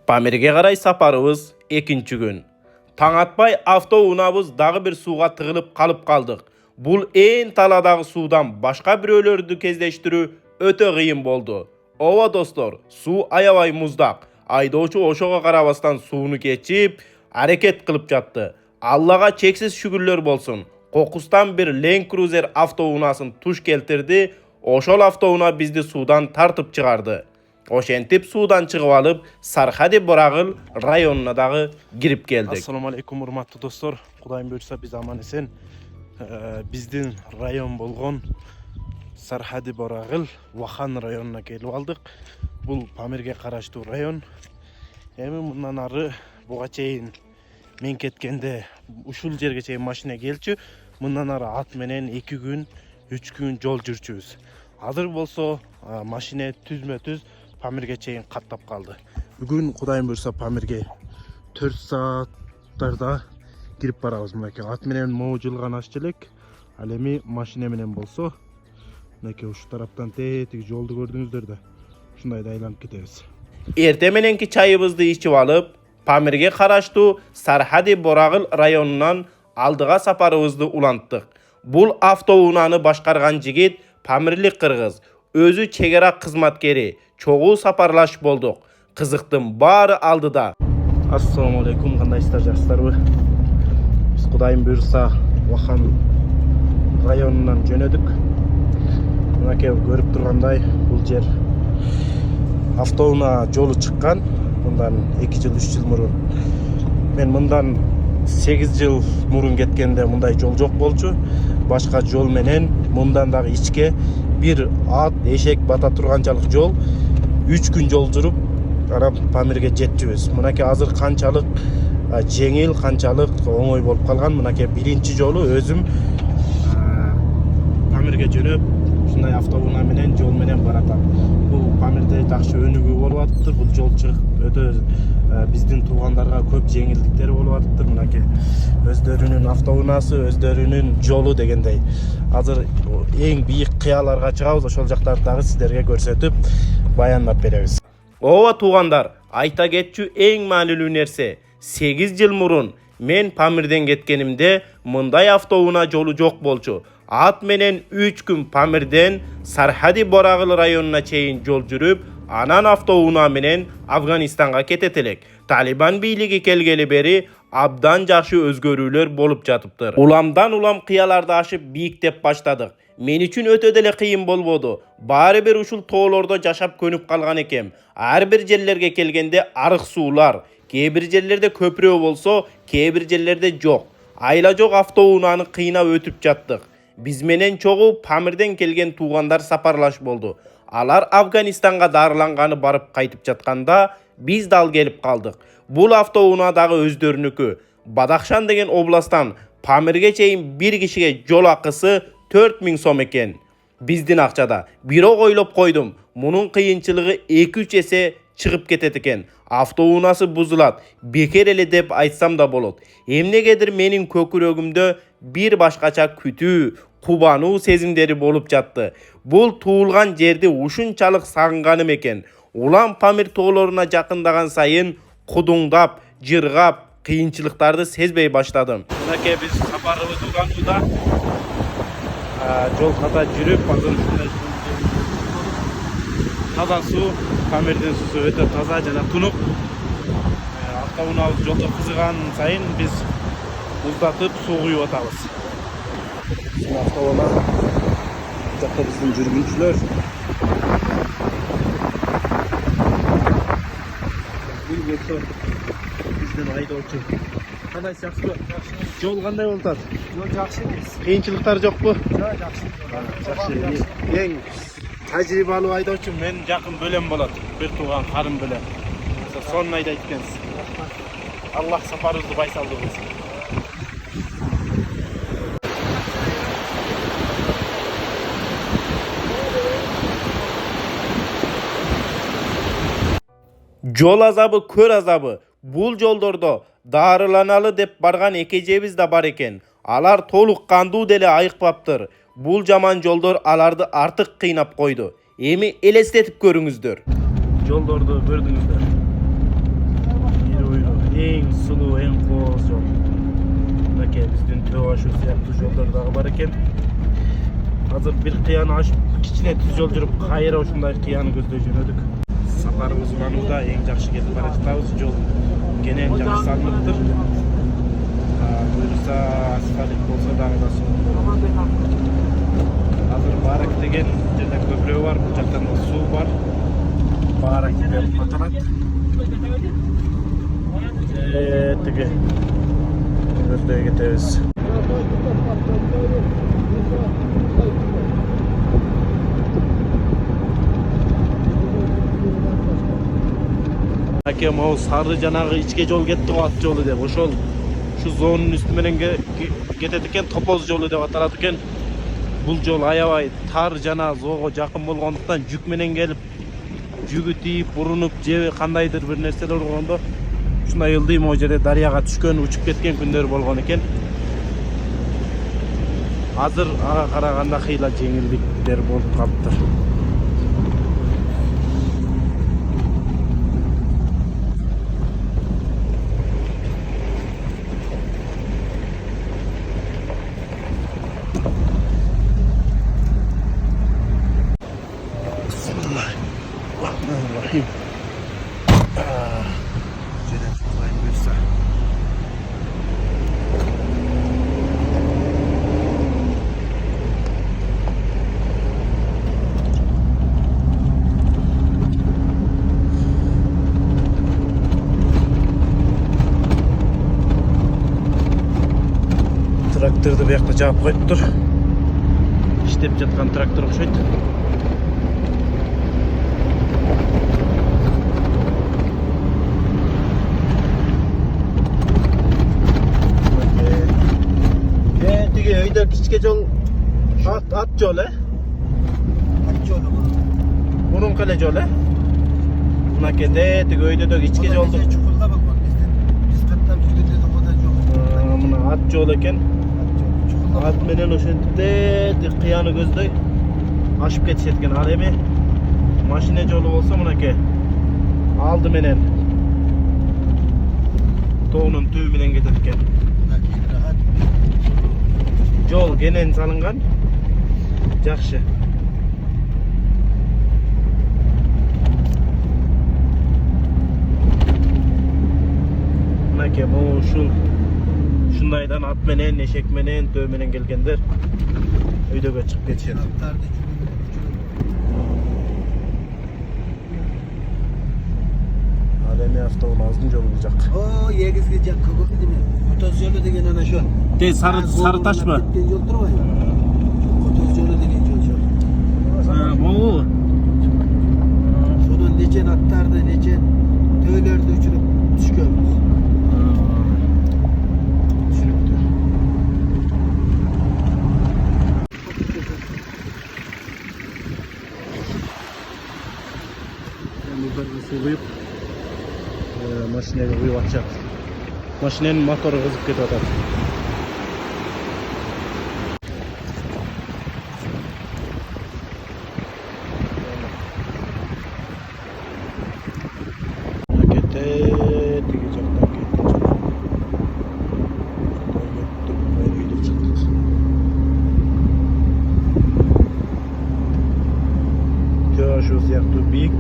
Pamirge qaray saparыбыз 2-nji gün. Taң atpay avtounabız dağı bir suğa tığılıp kalıp kaldık. Bul en taladağı sudan başka biröylörді кездештирүү öte kıyın boldu. Ova dostlar, su ayabay muzdaq. Aydoçu oşoğa karabastan suunu geçip hareket kılıp jattı. Allah'a çeksiz şükürler bolsun. Kokustan bir Land Cruiser avtounasın tuş keltirdi. Oşol avtouna bizdi sudan tartıp çıkardı. Oşentip sudan çıkıp alıp Sarhadi Boragıl rayonuna dağı girip geldik. Assalamu alaikum urmatlı dostlar. Kudayım buyursa biz aman esen. Bizdin rayon bolgon Sarhadi Boragıl Vahan rayonuna gelip aldık. Bu Pamirge karaştı rayon. Emin bundan arı buğa çeyin men ketkende uşul jerge çeyin maşina gelçi. Bundan arı at menen 2 gün 3 gün jol жүрчүбүz. Hazır bolso maşina tüzme tüz Pamirge çeyin kattap kaldı. Bugün Kudayım buyursa Pamirge 4 saatlarda girip barabız mınake. At menen moğu жылган ашчылык. Ал эми машина менен болсо мынакей ушу тараптан тетик жолду көрдүңүздөр да. Ушундай да айланып кетебиз. Erte menenki çayыбызды içip alıp Pamirge karaştı Sarhadi Boragıl rayonundan aldığa saparыбызды ulanttık. Bul avtounanı başkargan jigit Pamirlik kırgız. Özü çegara kızmatkeri. Çoğu saparlaş bolduk. Kızıktım bari aldıda. Assalamu alaikum, kandaşlar, жақсыларбы? Biz Kudayım buyursa Vahan rayonundan jönödük. Mынакей көрүп тургандай бул жер автоуна жолу чыккан. Мындан 2 жыл 3 жыл мурун. Мен мындан 8 жыл мурун кеткенде мындай жол жок болчу. Башка жол менен мындан дагы ичке bir at, eşek bata turganчалык жол 3 gün жол жүрүп анан Pamirge жетчүбүз. Мынакей азыр канчалык жеңил, канчалык оңой болуп калган. Мынакей биринчи жолу өзүм Pamirge жөнөп ушундай автоунаа менен жол менен баратам. Бул Памирде жакшы өнүгүү болуп атыптыр. Бул жол чыгып өтө биздин туугандарга көп жеңилдиктер болуп атыптыр. Мынакей өздөрүнүн автоунаасы, өздөрүнүн жолу дегендей. Азыр эң бийик кыяларга чыгабыз. Ошол жактарды дагы сиздерге көрсөтүп баяндап беребиз. Ova tuğandar, ayta geççü en maanilүү nerse. 8 jıl murun men Pamirden ketkenimde mınday avtouna jolu jok bolçu. At menen 3 gün Pamirden Sarhadi Boragıl rayonuna çeyin jol жүрүp, anan avtouna menen Afganistan'a ketetelek. Taliban biyligi kelgeli beri abdan jakşı özgörүүлөр bolup jatıptır. Ulamdan ulam kıyalarda aşıp biyiktep başladık. Men üçün ötö dele kıyın bolbodu. Bari bir uşul toğlorda jaşap könüp kalgan ekem. Her bir jellerge kelgende arık suular. Kebir jellerde köprü bolso, kebir jellerde jok. Ayla jok avtounany kıyına ötüp jattık. Biz menen çoğu Pamirden kelgen tuğandar saparlaş boldu. Alar Afganistan'a darılangany barıp kaytıp jatkanda biz dal gelip kaldık. Bul avtounadağı özdörünükü. Badakşan degen oblasttan Pamirge çeyin bir kişiye jol akısı 4000 som eken. Bizdin akçada. Biro koylop koydum. Munun kıyınçılığı 2-3 ese çıkıp ketet eken. Avtounası buzulat. Beker ele dep aytsam da bolot. Emnegedir menin kökürögümde bir başkaça kütүү, kubanуу sezimderi bolup jattı. Bul tuğulgan жерди ушунчалык сагынганым экен. Ulan Pamir toğloruna jakındagan sayın kudungdap, jırgap, kıyınçılıktardı sezbey başladım. Mынакей biz saparыбызды улантууда жол ката жүрүп, азыр ушундай таза суу, Pamirдин суусу өтө таза жана тунук. Автоунабыз жолдо кызыган сайын биз уздатып суу куюп атабыз. Автоунаа жакта биздин жүргүнчүлөр. Бул болсо биздин айдоочу. Кандай жакшыбы? Жол кандай болуп атат? Жол жакшы эмес. Кыйынчылыктар жокпу? Жок, жакшы. Жакшы. Эң тажрыйбалуу айдоочу мен жакын бөлөм болот. Бир тууган карым бөлөм. Сонун айдайт экенсиз. Аллах сапарыбызды байсалдуу кылсын. Jol azabı, kör azabı. Bul joldordo darılanalı dep bargan ekejemiz da bar eken. Alar toluk kandуу dele ayıkpaptır. Bul jaman joldor alardı artık kıynap koydu. Emi elestetip görüңүздөр. Жолдорду көрдүңүздөр. Mineke bizdin tөө aşu siyaqtı jollar dagı bar eken. Hazır bir kıyаны aşıp kichine tüz jol жүрүp кайра ушундай кıyаны көздөй жөнөдүk. Saparыбыз Мануда эң жакшы кетип бара жатабыз. Жол кенен жакшы салыныптыр. Буюрса асфальт болсо дагы да Hazır Barak деген жерде көпүрө бар, бул жактан да суу бар. Barak деп аталат. Тиги көздөй кетебиз. Аке, могу сары жанагы ичке жол кетти го, ат жолу деп. Ошол şu zonun üstü менен кетет экен, топоз жолу деп аталат экен. Бул жол аябай тар жана зоого жакын болгондуктан жүк менен келип жүгү тийип, бурунуп же кандайдыр бир нерселер болгондо ушундай ылдый могу жерде дарыяга түшкөн, учуп кеткен күндөр болгон экен. Азыр ага караганда кыйла жеңилдиктер болуп калыптыр. Bismillahirrahmanirrahim. Şöyle tutayım buyursa. Traktörde bu yakta jap koyuptur. İştep жаткан traktör okşoyt. Öyle kichke jol at jol At jolu bu. Bunun kale jol Bunakede tigi öyle de kichke joldu. Çukurda bak biz kattan tüzgüde de oda jok. Muna at jol eken. At menen oşentipde kıyаны көздөй aşıp ketişet eken. Al эми машина жолу болсо мынакей алды менен тоонун түбү менен кетет экен. Жол кенен салынган. Жакшы. Мынакей бул ушундайдан ат менен, эшек менен, төө менен келгендер өйдөгө чыгып кетишет. Ал эми автоуназдын жолу бул жак. O yegizge jak kökü demek. Kotoz yolu degen ana şu. Sarı taş mı? Gitken yol durma ya. Kotoz yolu degen yol şu. Bu. Şunun neçen attardı, neçen töylerde uçurup düşkönmüz. Düşürüptür. Buradan su kuyup maşineye kuyup atacak. Maşinenin motoru kızıp ketip atar. Şu siyaqtı büyük.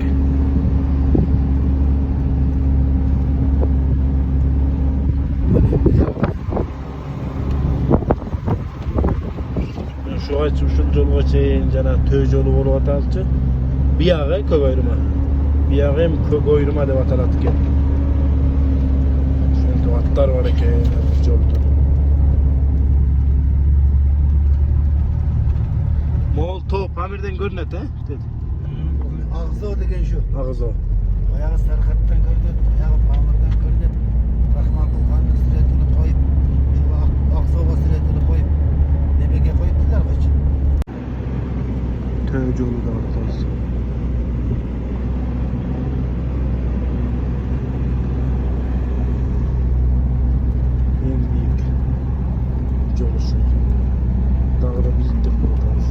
Ушул жолго чейин жана төө жолу болуп аталчу. Биягы көк ойрма. Биягы эми көк ойрма деп аталат экен. Ошентип аттар бар экен жолдо. Мол тоо Памирден көрүнөт, деди. Ağzı degen şu. Ağzı. Ayağı Sarıkat'tan görünüyor, ayağı Pamir'den görünüyor. Rahman Bulhan'ın süretini koyup, Aksoba süretini koyup, Nebege koyuptular kaç. Tөө жолу да бар атабыз. Эң бийик жол ушу. Дагы да бийиктеп атабыз.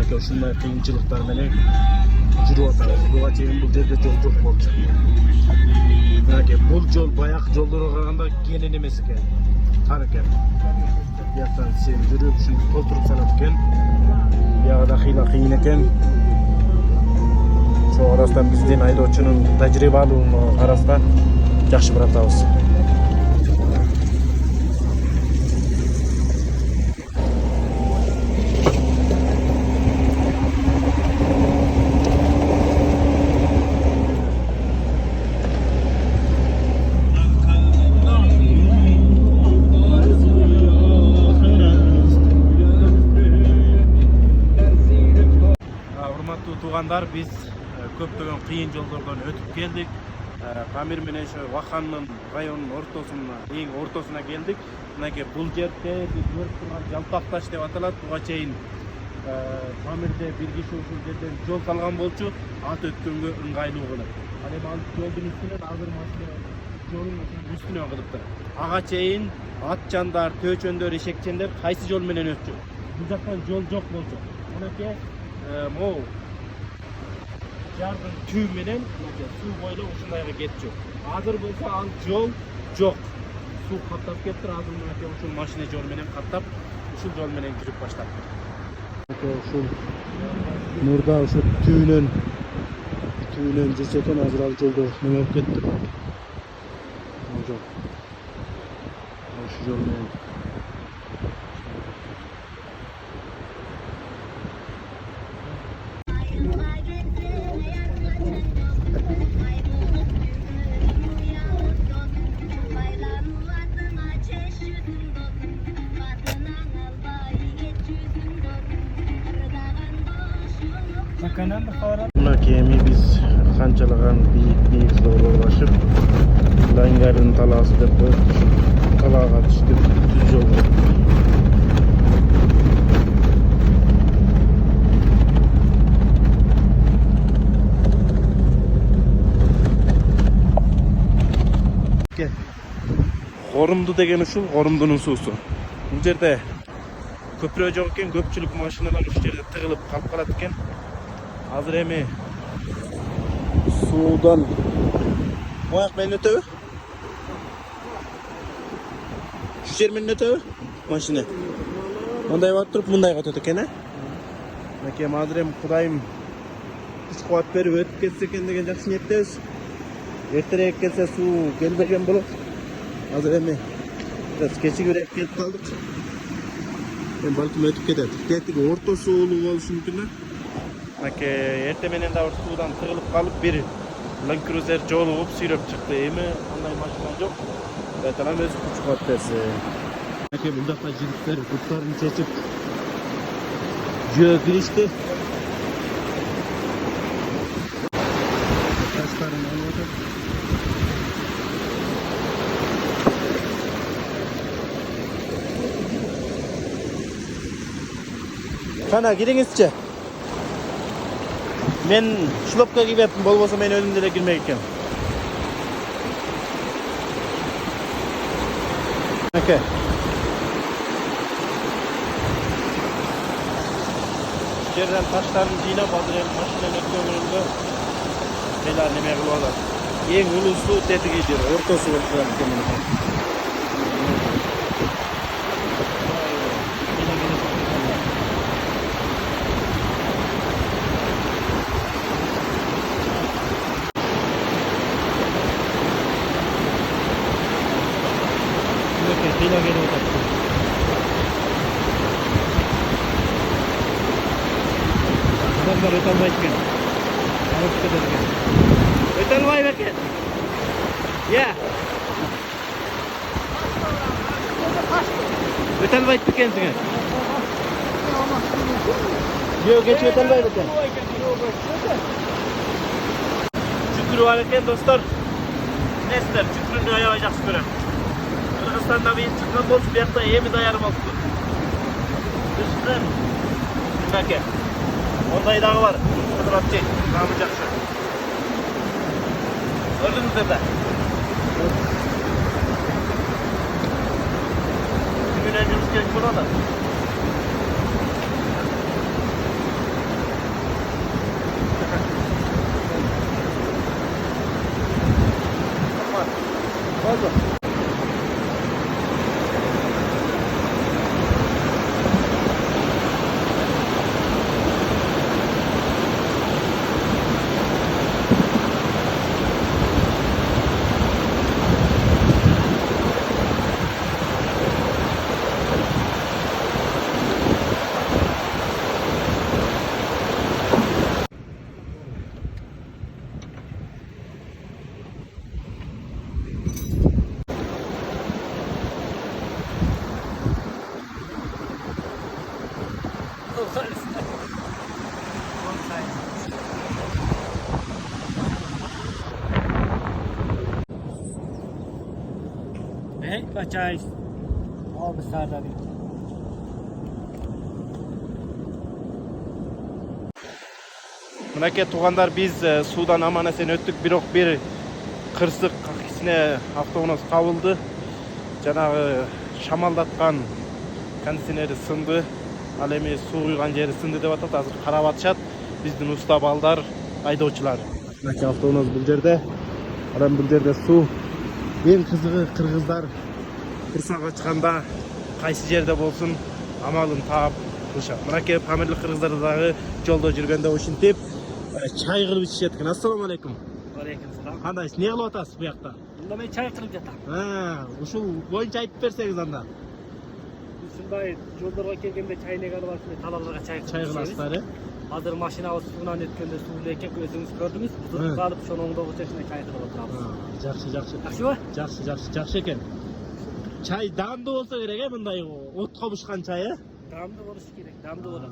Mınaki uşunday kıyınçılıklar menен жүрүп атабыз. Буга чейин бул жерде жол жок болчу. Мынaki бул жол баяк жолдорго караганда кенен эмес экен. Тар экен. Бияктан сен жүрүп ушинтип толтуруп салат экен. Биягы да кыйын экен. Ошол арасынан биздин айдоочунун тажрыйбалуулугуна караса жакшы баратабыз. Тугандар, биз көптөгөн кыйын жолдордон өтүп келдик. Памир менен ошо Ваханын районунун ортосуна, эң ортосуна келдик. Мынакей бул жерде биз көрүп турган Жалпак таш деп аталат. Буга чейин Памирде бир киши ушул жерден жол салган болчу, ат өткөнгө ыңгайлуу кылып. Ал эми ал жолдун үстүнөн азыр машина жолдун үстүнө кылыптыр. Ага чейин атчандар, төөчөндөр, эшекчендер кайсы жол менен өтчү? Бул жактан жол жок болчу. Мынакей могу жардын түү менен суу бойлоп ушундайга кетчү. Азыр болсо ал жол жок. Суу каттап кетти. Азыр мынакей ушул машина жол менен каттап, ушул жол менен жүрүп баштапты. Ушул мурда ушул түүнөн жүрсө экен, азыр ал жолдо неме болуп кетти. Ал жол. Ушул жол менен Mınaki biz kançalagan büyük zorlar başıp Langar'ın talası dep talağa düştük düz yol. Qorumdu degen uşul Qorumdunun suusu. Bu jerde köprü jok eken, köpçülük maşinalar uş jerde tığılıp kalıp kalat eken. Hazır emi suudan moyak meni ötöbü? Şu jer meni ötöbü? Maşina. Monday barıp turup mundayga ötөт экен, he? Meke hazır emi Kudayım kuch kuvat berip ötüp ketсе экен деген жакшы ниеттебиz. Erterээк келсе суу келбеген болот. Hazır emi biraz kechigirээк келип калдык. Balkim ötüp ketet. Kettik ortosu bolушу мүмкүн да. Erте менен да суудан тыгылып калып бир Land Cruiser жолугуп сүйрөп чыкты. Эми андай машина жок. Айталам өзү күч кылат берсе. Бул жакта жигиттер буттарын чечип жөө киришти. Таштарын алып атат. Кана кириңизчи. Men şlopka giyiptim, bolbosa men özüm dele girmek ekem. Okay. Yerden taşlarını jıynap hazır maşinanın ötkөнгөндө belar neme kılıp alat. Эң улуусу тетиги жер, ортосу болуп турат экен. Kıyla geri oturttu. Adamlar ötelmay eкен. Alıp gider eкен. Ötelmay eкен. Ya. Ötelmay eкен seni. Yok geç ötelmay eкен. Şükür var eкен dostlar. Nesler şükrünü ayavacak şükürüm. Kırgızstan'da bir çıkan bolsun, bir yakta emi dayarım olsun. Düştüm. Mınaki. Onday dağı var. Kıdratçı. Namı jakşı. Gördünüz de. Tümüne жүрүшкен burada. Hey, bacay. Abi sarda bir. Mınake tuğanlar biz sudan aman esen öttük, birok bir kırsık kakisine avtobus kavuldu. Janağı şamaldatkan kondisiyoneri sındı. Al эми суу куйган жери сынды деп атат. Азыр карап атышат. Биздин уста балдар, айдоочулар. Мынакей автобус бул жерде. Анан бул жерде суу. Эң кызыгы кыргыздар курсак ачканда кайсы жерде болсун амалын таап кылышат. Мынакей Памирлик кыргыздар дагы жолдо жүргөндө ушинтип чай кылып ичишет экен. Ассаламу алейкум. Aleykümselam. Кандайсыз? Не кылып атасыз буякта? Bunda ben çay kırıp yatam. Ушул боюнча айтып берсеңиз анда. Ушундай жолдорго келгенде чайнек алып алып талааларга чай Чай кыласыздар, э? Азыр машинабыз суудан өткөндө суу экен өзүңүз көрдүңүз. Бузуп алып ошону оңдогу чечине чай кылып отурабыз. Жакшы. Жакшыбы? Жакшы экен. Чай даамдуу болсо керек, э, мындай отко бушкан чай, э? Damdı болуш керек, damdı болот.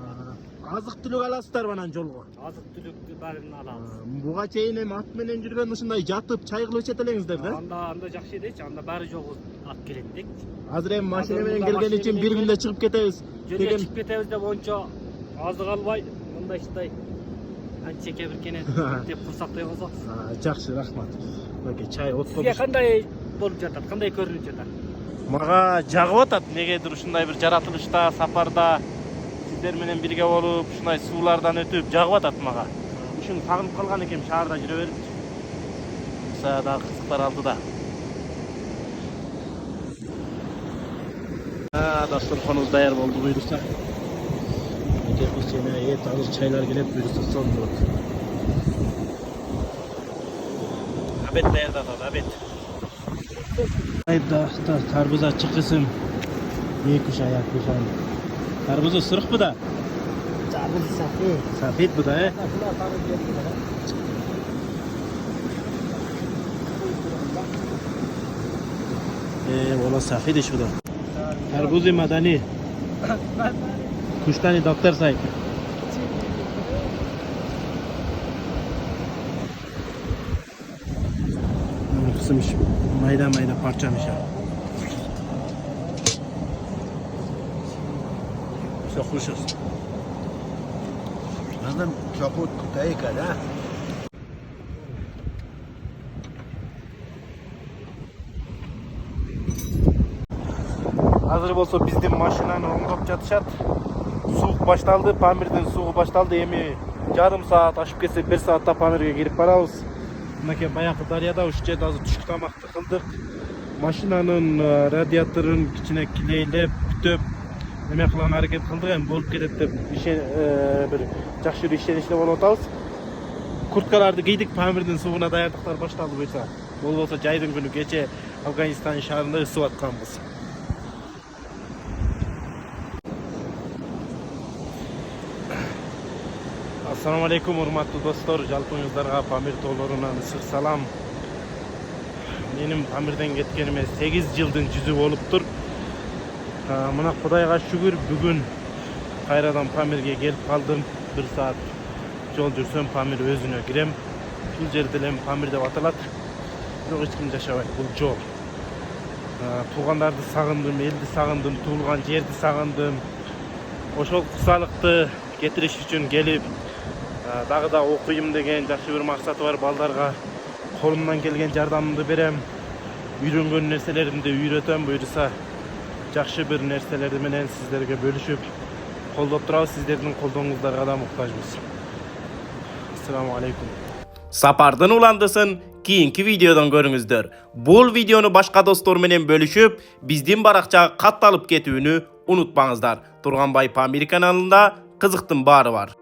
Азык түлүк аласыздарбы анан жолго? Азык түлүктү баарын алабыз. Буга чейин эми ат менен жүргөн ушундай жатып чай кылып ичет элеңиздер да? Анда жакшы элечи, анда баары жолго ат келет дейт. Азыр эми машина менен келген үчүн бир күндө чыгып кетебиз Жөнөп деген. чыгып кетебиз деп ончо азык албай, мындайчыдай анчеке бир кене деп курсактай болсок. Жакшы, рахмат. Мынакей чай отко. Сизге кандай болуп жатат? Кандай көрүнүп жатат? Мага жагып атат. Негедир ушундай бир жаратылышта, сапарда сиздер менен бирге болуп, ушундай суулардан өтүп жагып атат мага. Ушуну сагынып калган экенм, шаарда жүрө берип. Дагы кызыктар алдыда. Dasturxonumuz dayar boldu buyursa. Ketmiş yine et alır çaylar gelip buyursa son bulur. Abet dayar da abet. Ayda tarbuza çıkısın. İyi kuşa ya kuşa. Tarbuza sırık bu da. Çabuk safet. Safet bu da he. Valla safet iş bu da. Tarbuzi madani. Kuştani doktor sayık. Kısmış. Mayda parçamış ya. Sokmuşuz. Adam kaput kutayı kadar. Hazır bolsa bizdin maşinаны оңдоп жатышат. Суук башталды, Памирдин суугу башталды. Эми жарым саат ашып кетсе 1 саатта Памирге кирип барабыз. Мынакей баягы дарыяда ушу жерде азыр түшүк тамакты кылдык. Машинанын радиаторун кичине килейлеп, бүтөп, эме кылган аракет кылдык. Эми болуп кетет деп бир жакшы ишеничте болуп атабыз. Курткаларды кийдик, Памирдин суугуна даярдыктар башталды буйса. Болбосо жайдын күнү кече Афганистан шаарында ысып атканбыз. Assalamu alaikum урматтуу достор, жалпыңыздарга Памир тоолорунан ысык салам. Менин Памирден кеткениме 8 жылдын жүзү болуптур. Мына Кудайга шүгүр, бүгүн кайрадан Памирге келип калдым. 1 саат жол жүрсөм Памир өзүнө кирем. Бул жер делем Памир деп аталат. Бирок эч ким жашабайт, бул жол. Туугандарды сагындым, элди сагындым, туулган жерди сагындым. Ошол кусалыкты кетириш үчүн келип дагы да окуйм деген жакшы бир максаты бар балдарга колумдан келген жардамымды берем. Үйрөнгөн нерселеримди үйрөтөм, буйруса жакшы бир нерселер менен сиздерге бөлүшүп колдоп турабыз. Сиздердин колдооңуздарга да муктажбыз. Ассаламу алейкум. Сапардын уландысын кийинки видеодон көрүңүздөр. Бул видеону башка достор менен бөлүшүп, биздин баракчага катталып кетүүнү унутпаңыздар. Турганбай Памир каналында кызыктын баары бар.